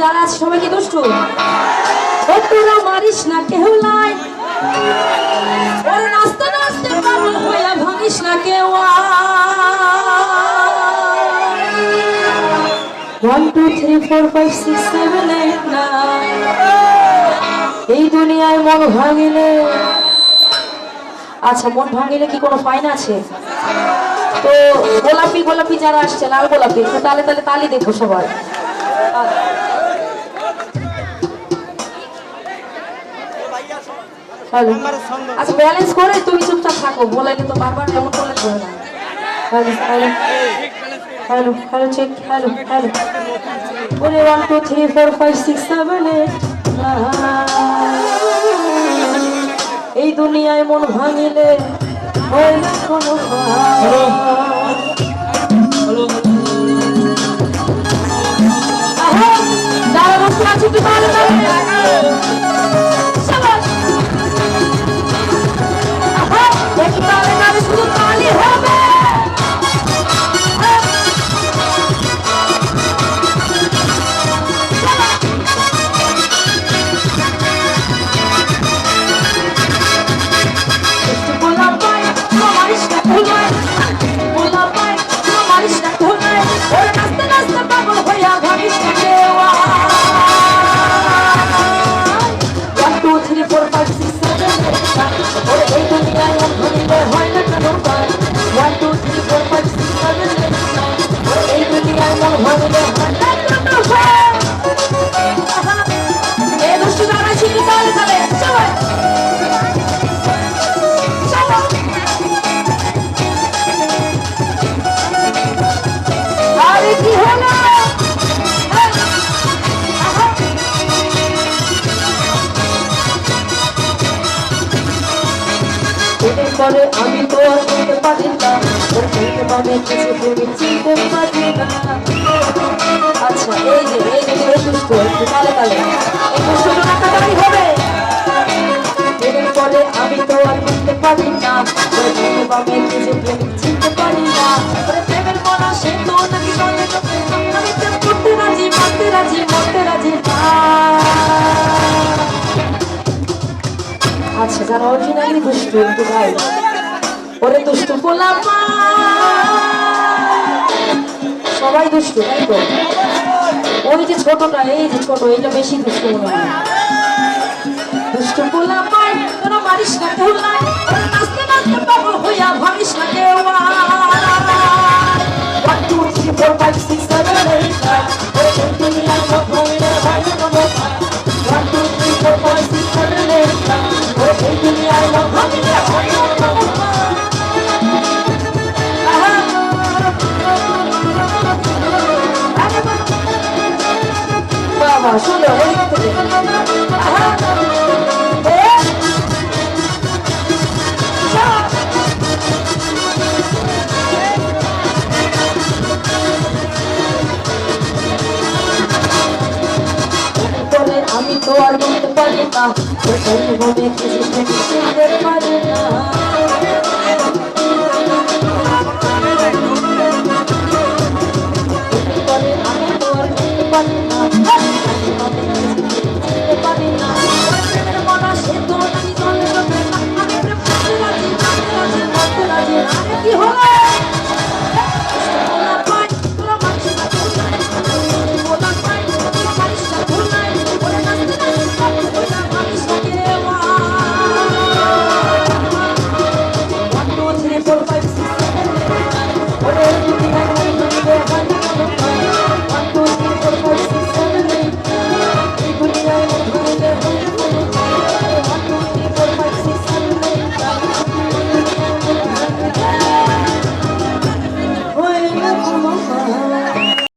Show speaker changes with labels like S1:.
S1: যারা আছে সবাই কি দুষ্টু? ও তোরা মারিস না কেউ লাই, ওরে নাচতে নাচতে পাগল হইয়া ভাঙিস না কেউ। 1 2 3 4 5 6 7 8 9 এই দুনিয়ায় মন ভাঙিলে, আচ্ছা মন ভাঙিলে কি কোনো ফাইন আছে? তো গোলাপি গোলাপি যারা আসছে, লাল গোলাপি, তালে তালে তালি দেখো সবাই। হ্যালো, আচ্ছা ব্যালেন্স করে তুমি চুপচাপ থাকো, বলাইলে তো বারবার এমন করলে হবে না। Hello hello hello hello check, hello hello, ওরে 1 2 3 4 5 6 7 8 এই দুনিয়ায় মন ভাঙিলে হয় না কোনো যারা বসে আছে একটু তালে তালে একটু তালে তালে, শুধু তালি হবে। করে আমি তো আর বলতে পারি না, আমি কিছু ভেবে চিনতে পারি না। আচ্ছা এই যে দুষ্ট, একটু তালে তালে, এই দুষ্টটা নাকাটাই হবে। এদের পরে আমি তো আর বলতে পারি না, আমি কিছু ভেবে চিনতে পারি না। প্রেমের মনা সে তো নাকি বলে, আমি প্রেম করতে রাজি, মানতে রাজি, মরতে রাজি না। আচ্ছা যারা অরিজিনালি দুষ্টু একটু ভাই, ওরে দুষ্টু পোলা সবাই দুষ্টু তাই তো? ওই যে ছোটটা, এই যে ছোট, এইটা বেশি দুষ্টু মনে হয়। দুষ্টু পোলা পাই তোরা মারিস না কেউ নাই, নাচতে নাচতে পাগল হইয়া ভাঙিস না কেউ। 1 2 3 4 5 6 7 8 9 ওরে দুনিয়ায় সব ভাঙিলে হয় না কোনো। 1 2 3 4 5 6 7 8 9 ওরে দুনিয়ায় সব ভাঙিলে হয় না কোনো। বাবা শুনো ওই আমি তো আর বলতে পারি না, চিনতে পারি না।